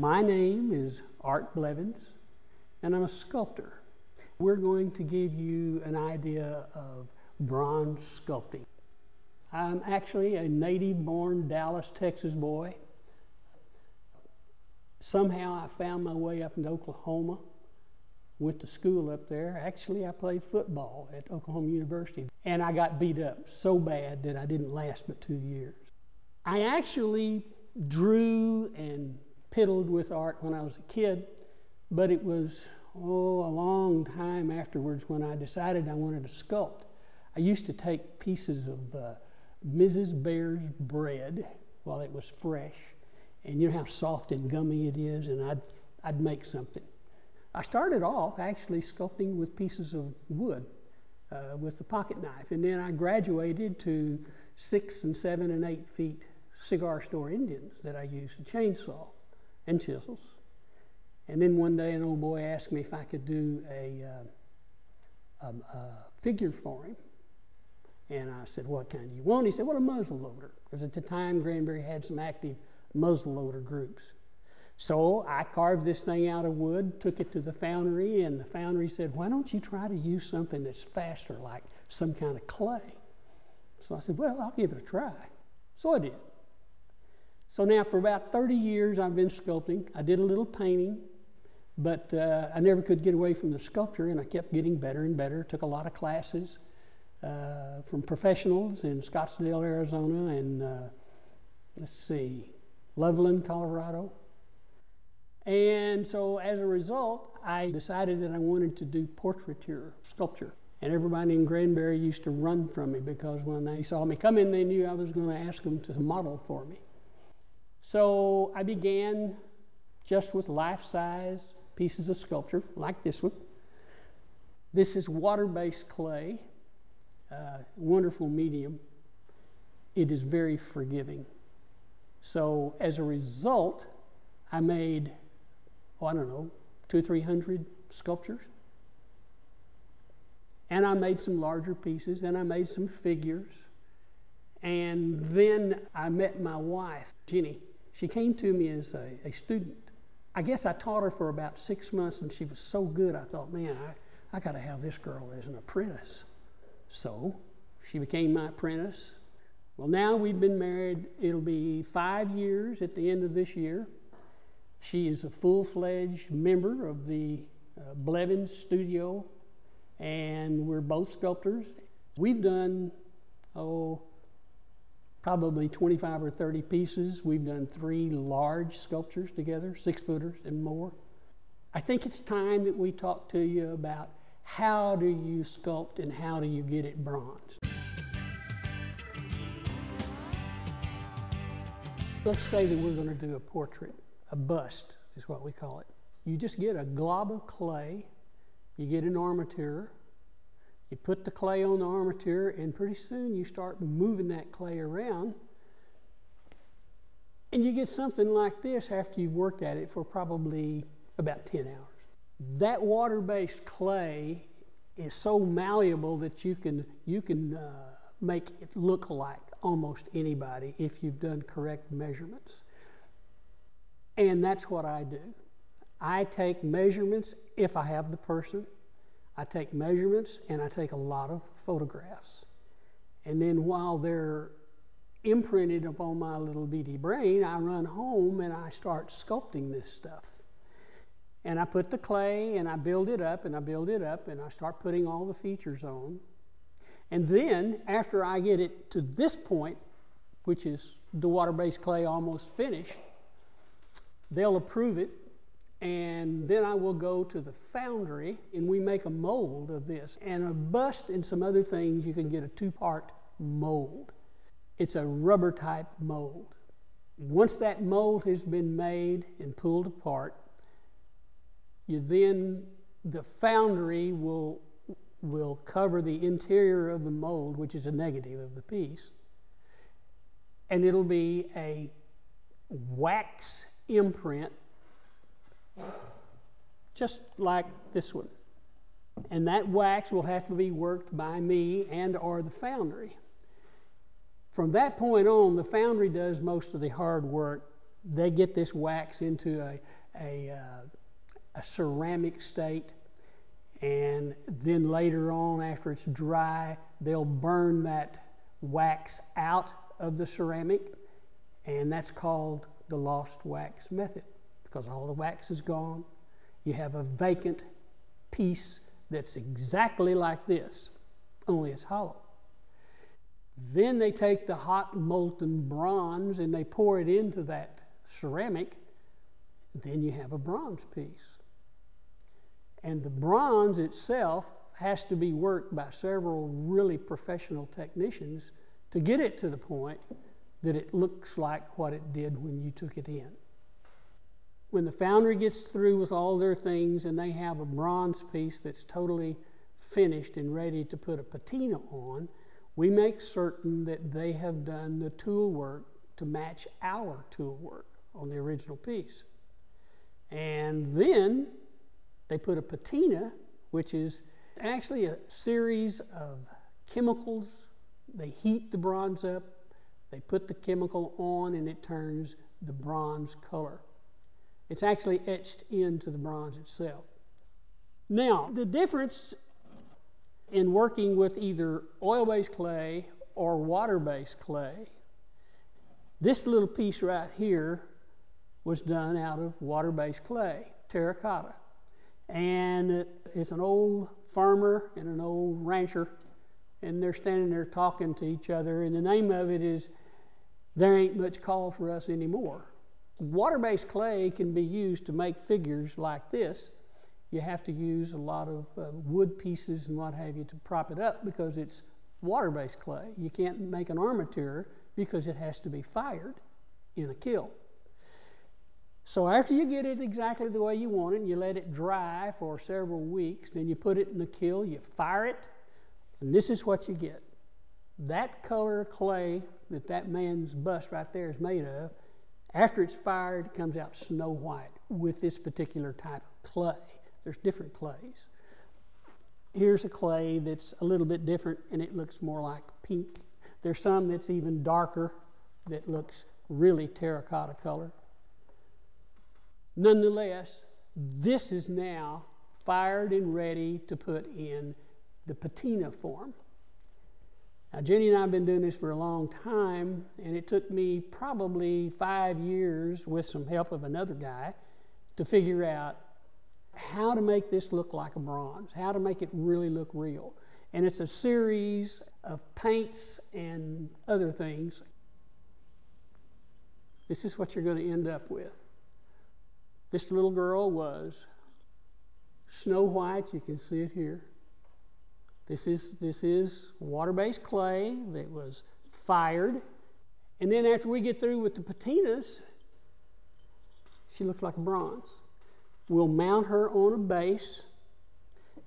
My name is Art Blevins, and I'm a sculptor. We're going to give you an idea of bronze sculpting. I'm actually a native-born Dallas, Texas boy. Somehow I found my way up into Oklahoma, went to school up there. Actually, I played football at Oklahoma University, and I got beat up so bad that I didn't last but 2 years. I actually drew and piddled with art when I was a kid, but it was, a long time afterwards when I decided I wanted to sculpt. I used to take pieces of Mrs. Bear's bread while it was fresh, and you know how soft and gummy it is, and I'd make something. I started off actually sculpting with pieces of wood with the pocket knife, and then I graduated to 6 and 7 and 8 feet cigar store Indians that I used a chainsaw and chisels. And then one day an old boy asked me if I could do a figure for him. And I said, what kind do you want? He said, well, a muzzle loader. Because at the time, Granbury had some active muzzle loader groups. So I carved this thing out of wood, took it to the foundry, and the foundry said, why don't you try to use something that's faster, like some kind of clay? So I said, well, I'll give it a try. So I did. So now for about 30 years I've been sculpting. I did a little painting, but I never could get away from the sculpture, and I kept getting better and better. Took a lot of classes from professionals in Scottsdale, Arizona, and Loveland, Colorado. And so as a result, I decided that I wanted to do portraiture sculpture. And everybody in Granbury used to run from me because when they saw me come in, they knew I was going to ask them to model for me. So I began just with life-size pieces of sculpture, like this one. This is water-based clay, wonderful medium. It is very forgiving. So as a result, I made, 200 or 300 sculptures. And I made some larger pieces, and I made some figures. And then I met my wife, Ginny. She came to me as a student. I guess I taught her for about 6 months, and she was so good, I thought, man, I got to have this girl as an apprentice. So she became my apprentice. Well, now we've been married. It'll be 5 years at the end of this year. She is a full-fledged member of the Blevins studio, and we're both sculptors. We've done, probably 25 or 30 pieces. We've done 3 large sculptures together, 6-footers and more. I think it's time that we talk to you about how do you sculpt and how do you get it bronze. Let's say that we're going to do a portrait, a bust is what we call it. You just get a glob of clay, you get an armature, you put the clay on the armature, and pretty soon you start moving that clay around, and you get something like this after you've worked at it for probably about 10 hours. That water-based clay is so malleable that you can make it look like almost anybody if you've done correct measurements. And that's what I do. I take measurements if I have the person. I take measurements and I take a lot of photographs. And then while they're imprinted upon my little beady brain, I run home and I start sculpting this stuff. And I put the clay and I build it up and I build it up and I start putting all the features on. And then after I get it to this point, which is the water-based clay almost finished, they'll approve it. And then I will go to the foundry and we make a mold of this. And a bust and some other things, you can get a 2-part mold. It's a rubber type mold. Once that mold has been made and pulled apart, the foundry will cover the interior of the mold, which is a negative of the piece. And it'll be a wax imprint, just like this one. And that wax will have to be worked by me and or the foundry. From that point on, the foundry does most of the hard work. They get this wax into a ceramic state, and then later on, after it's dry, they'll burn that wax out of the ceramic, and that's called the lost wax method, because all the wax is gone. You have a vacant piece that's exactly like this, only it's hollow. Then they take the hot molten bronze and they pour it into that ceramic. Then you have a bronze piece. And the bronze itself has to be worked by several really professional technicians to get it to the point that it looks like what it did when you took it in. When the foundry gets through with all their things and they have a bronze piece that's totally finished and ready to put a patina on, we make certain that they have done the tool work to match our tool work on the original piece. And then they put a patina, which is actually a series of chemicals. They heat the bronze up, they put the chemical on, and it turns the bronze color. It's actually etched into the bronze itself. Now, the difference in working with either oil-based clay or water-based clay, this little piece right here was done out of water-based clay, terracotta. And it's an old farmer and an old rancher, and they're standing there talking to each other, and the name of it is There Ain't Much Call for Us Anymore. Water-based clay can be used to make figures like this. You have to use a lot of wood pieces and what have you to prop it up because it's water-based clay. You can't make an armature because it has to be fired in a kiln. So after you get it exactly the way you want it, and you let it dry for several weeks, then you put it in the kiln, you fire it, and this is what you get. That color of clay that that man's bust right there is made of, after it's fired, it comes out snow white with this particular type of clay. There's different clays. Here's a clay that's a little bit different, and it looks more like pink. There's some that's even darker that looks really terracotta color. Nonetheless, this is now fired and ready to put in the patina form. Now, Jenny and I have been doing this for a long time, and it took me probably 5 years with some help of another guy to figure out how to make this look like a bronze, how to make it really look real. And it's a series of paints and other things. This is what you're going to end up with. This little girl was snow white. You can see it here. This is water-based clay that was fired. And then after we get through with the patinas, she looks like a bronze. We'll mount her on a base,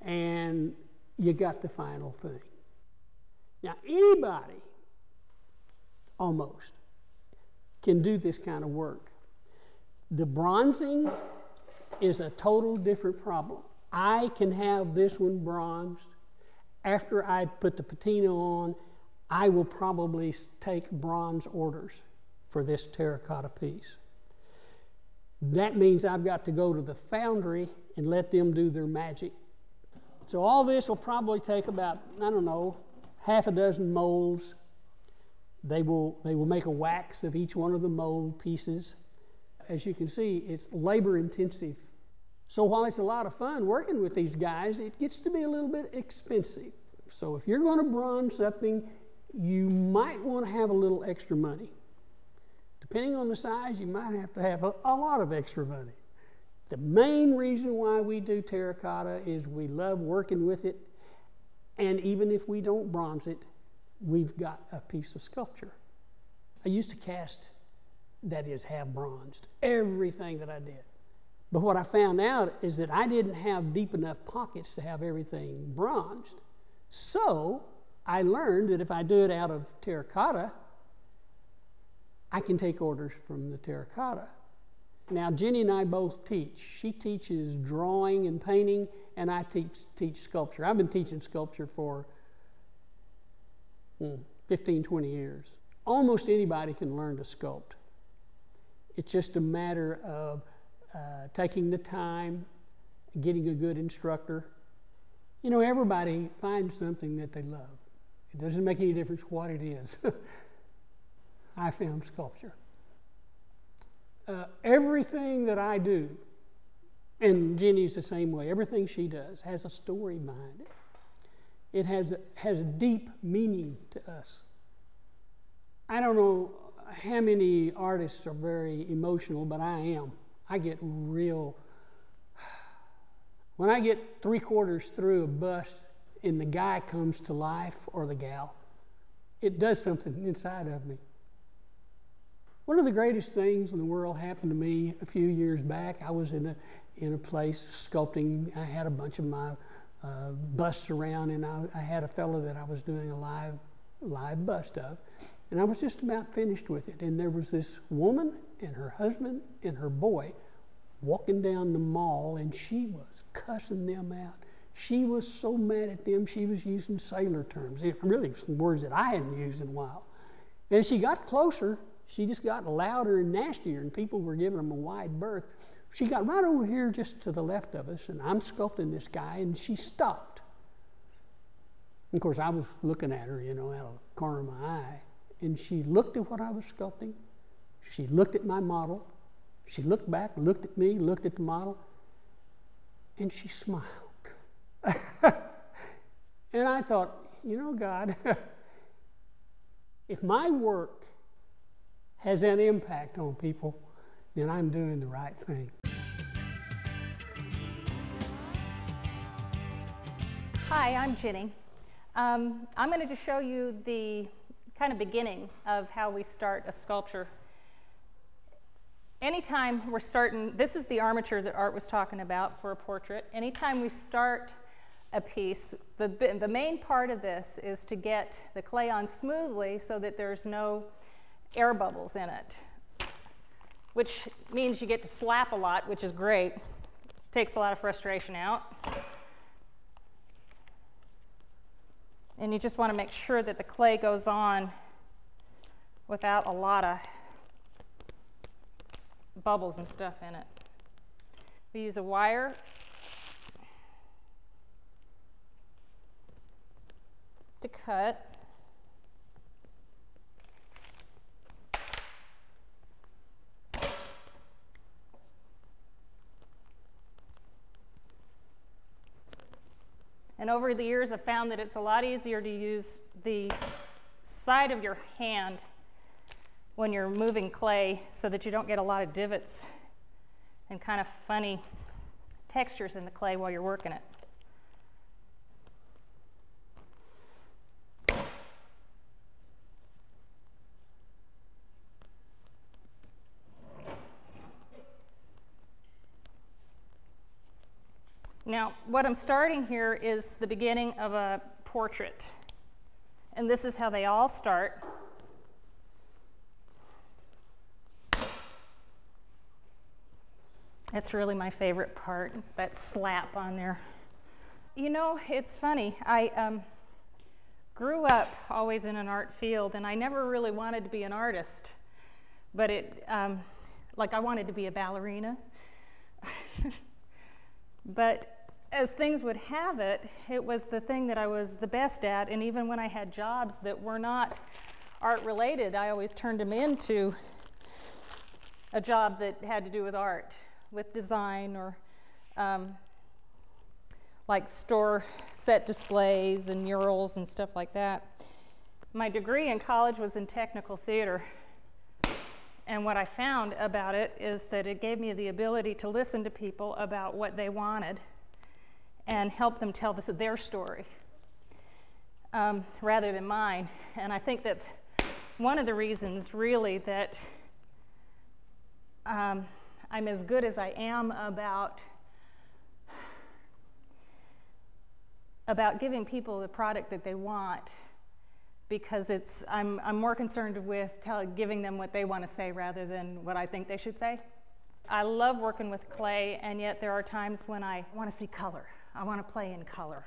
and you got the final thing. Now, anybody, almost, can do this kind of work. The bronzing is a total different problem. I can have this one bronzed. After I put the patina on, I will probably take bronze orders for this terracotta piece. That means I've got to go to the foundry and let them do their magic. So all this will probably take about, I don't know, half a dozen molds. They will make a wax of each one of the mold pieces. As you can see, it's labor intensive. So while it's a lot of fun working with these guys, it gets to be a little bit expensive. So if you're going to bronze something, you might want to have a little extra money. Depending on the size, you might have to have a lot of extra money. The main reason why we do terracotta is we love working with it, and even if we don't bronze it, we've got a piece of sculpture. I used to cast, that is, have bronzed everything that I did. But what I found out is that I didn't have deep enough pockets to have everything bronzed. So I learned that if I do it out of terracotta, I can take orders from the terracotta. Now, Jenny and I both teach. She teaches drawing and painting, and I teach sculpture. I've been teaching sculpture for 15, 20 years. Almost anybody can learn to sculpt. It's just a matter of taking the time, getting a good instructor. You know, everybody finds something that they love. It doesn't make any difference what it is. I found sculpture. Everything that I do, and Ginny's the same way, everything she does has a story behind it. It has a deep meaning to us. I don't know how many artists are very emotional, but I am. I get real. When I get 3/4 through a bust and the guy comes to life, or the gal, it does something inside of me. One of the greatest things in the world happened to me a few years back. I was in a place sculpting. I had a bunch of my busts around, and I had a fellow that I was doing a live bust of, and I was just about finished with it. And there was this woman and her husband and her boy walking down the mall, and she was cussing them out. She was so mad at them, she was using sailor terms. It really some words that I hadn't used in a while. And as she got closer, she just got louder and nastier, and people were giving them a wide berth. She got right over here just to the left of us, and I'm sculpting this guy, and she stopped. And of course, I was looking at her, you know, out of the corner of my eye, and she looked at what I was sculpting. She looked at my model. She looked back, looked at me, looked at the model, and she smiled. And I thought, you know, God, if my work has an impact on people, then I'm doing the right thing. Hi, I'm Ginny. I'm going to just show you the kind of beginning of how we start a sculpture. Anytime we're starting, this is the armature that Art was talking about for a portrait. Anytime we start a piece, the main part of this is to get the clay on smoothly so that there's no air bubbles in it, which means you get to slap a lot, which is great. Takes a lot of frustration out. And you just want to make sure that the clay goes on without a lot of bubbles and stuff in it. We use a wire to cut. And over the years, I've found that it's a lot easier to use the side of your hand when you're moving clay so that you don't get a lot of divots and kind of funny textures in the clay while you're working it. Now, what I'm starting here is the beginning of a portrait. And this is how they all start. That's really my favorite part, that slap on there. You know, it's funny. I grew up always in an art field, and I never really wanted to be an artist. But like I wanted to be a ballerina. But as things would have it, it was the thing that I was the best at, and even when I had jobs that were not art related, I always turned them into a job that had to do with art, with design, or like store set displays and murals and stuff like that. My degree in college was in technical theater, and what I found about it is that it gave me the ability to listen to people about what they wanted and help them tell their story rather than mine. And I think that's one of the reasons, really, that I'm as good as I am about giving people the product that they want, because I'm more concerned with giving them what they want to say rather than what I think they should say. I love working with clay, and yet there are times when I want to see color. I want to play in color.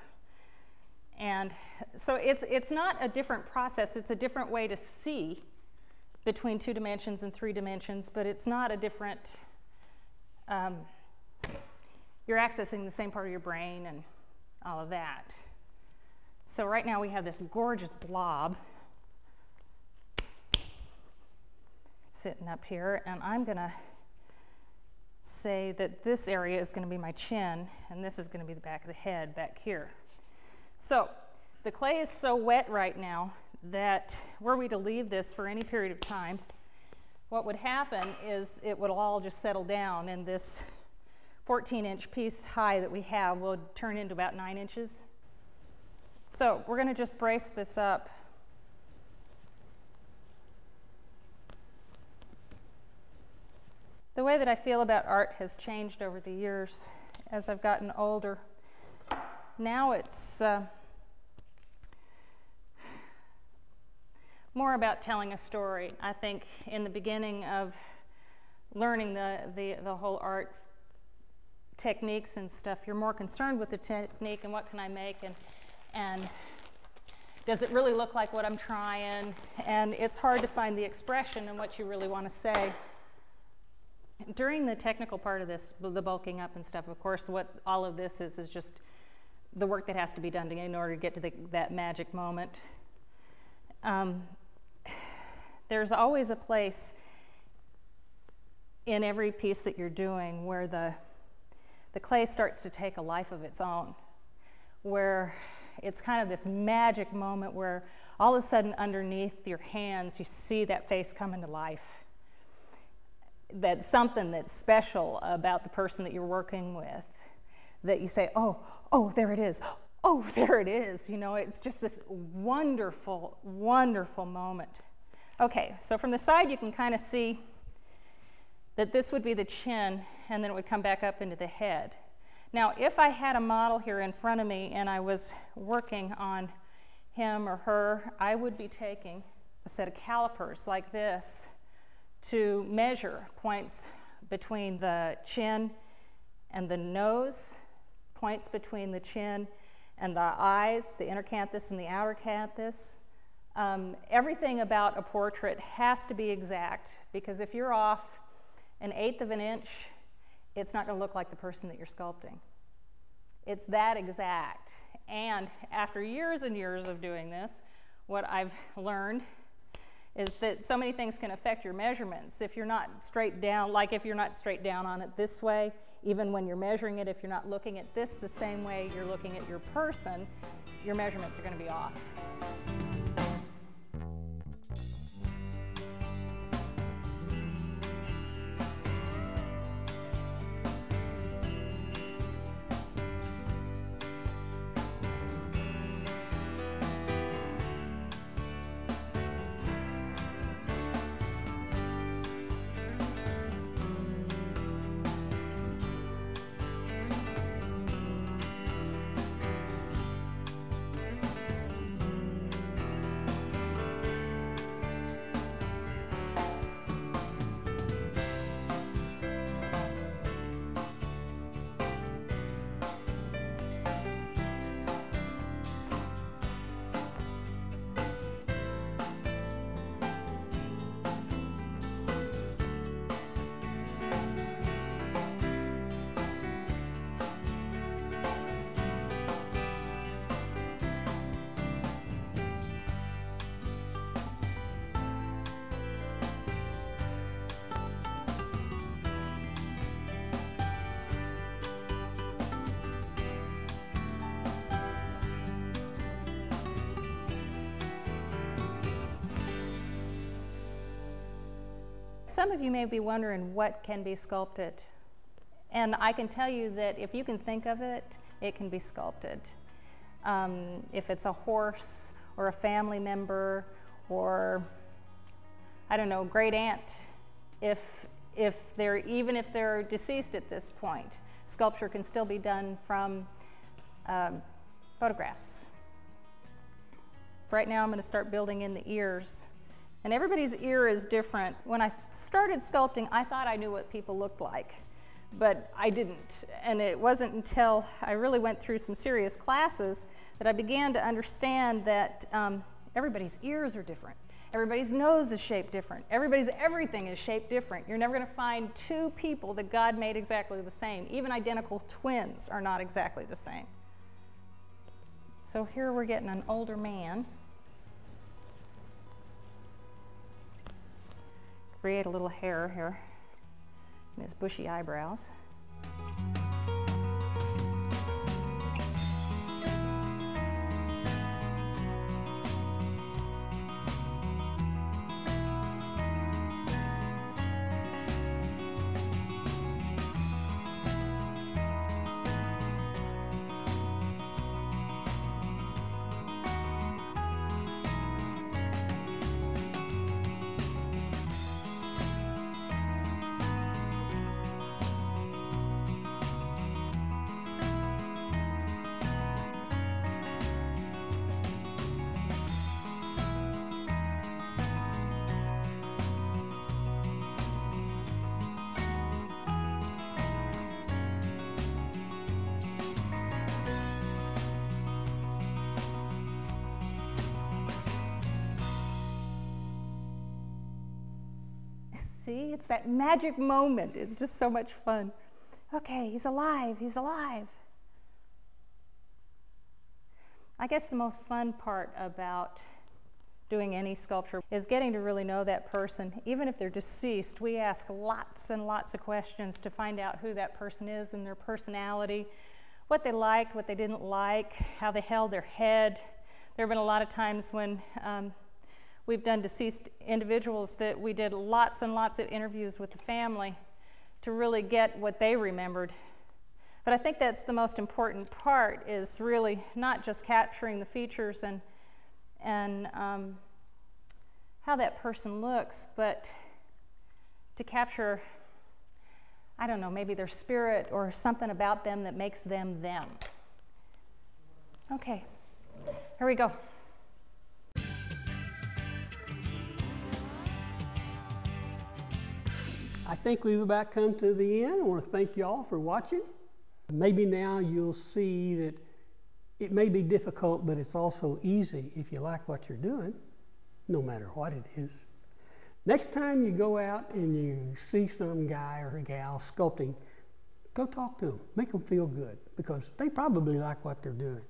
And so it's not a different process, it's a different way to see between 2 dimensions and 3 dimensions, but it's not a different, you're accessing the same part of your brain and all of that. So right now we have this gorgeous blob sitting up here, and I'm gonna say that this area is gonna be my chin, and this is gonna be the back of the head back here. So the clay is so wet right now that were we to leave this for any period of time, what would happen is it would all just settle down, and this 14-inch piece high that we have will turn into about 9 inches. So we're going to just brace this up. The way that I feel about art has changed over the years as I've gotten older. Now it's more about telling a story. I think in the beginning of learning the whole art techniques and stuff, you're more concerned with the technique and what can I make, and does it really look like what I'm trying, and it's hard to find the expression and what you really want to say. During the technical part of this, the bulking up and stuff, of course, what all of this is just the work that has to be done in order to get to that magic moment. There's always a place in every piece that you're doing where the clay starts to take a life of its own, where it's kind of this magic moment where all of a sudden underneath your hands you see that face come into life. That's something that's special about the person that you're working with, that you say, oh, there it is. Oh, there it is. You know, it's just this wonderful, wonderful moment. Okay, so from the side you can kind of see that this would be the chin, and then it would come back up into the head. Now, if I had a model here in front of me and I was working on him or her, I would be taking a set of calipers like this to measure points between the chin and the nose, points between the chin and the eyes, the inner canthus and the outer canthus. Everything about a portrait has to be exact, because if you're off 1/8 of an inch, it's not going to look like the person that you're sculpting. It's that exact. And after years and years of doing this, what I've learned is that so many things can affect your measurements. If you're not straight down, like if you're not straight down on it this way, even when you're measuring it, if you're not looking at this the same way you're looking at your person, your measurements are going to be off. Some of you may be wondering what can be sculpted. And I can tell you that if you can think of it, it can be sculpted. If it's a horse or a family member or, I don't know, great aunt, even if they're deceased at this point, sculpture can still be done from photographs. Right now I'm going to start building in the ears. And everybody's ear is different. When I started sculpting, I thought I knew what people looked like, but I didn't. And it wasn't until I really went through some serious classes that I began to understand that everybody's ears are different. Everybody's nose is shaped different. Everybody's everything is shaped different. You're never going to find two people that God made exactly the same. Even identical twins are not exactly the same. So here we're getting an older man. Create a little hair here and his bushy eyebrows. See, it's that magic moment. It's just so much fun. Okay, he's alive, he's alive. I guess the most fun part about doing any sculpture is getting to really know that person. Even if they're deceased, we ask lots and lots of questions to find out who that person is and their personality, what they liked, what they didn't like, how they held their head. There have been a lot of times when we've done deceased individuals that we did lots and lots of interviews with the family to really get what they remembered. But I think that's the most important part, is really not just capturing the features and how that person looks, but to capture, I don't know, maybe their spirit or something about them that makes them them. Okay, here we go. I think we've about come to the end. I want to thank you all for watching. Maybe now you'll see that it may be difficult, but it's also easy if you like what you're doing, no matter what it is. Next time you go out and you see some guy or a gal sculpting, go talk to them. Make them feel good, because they probably like what they're doing.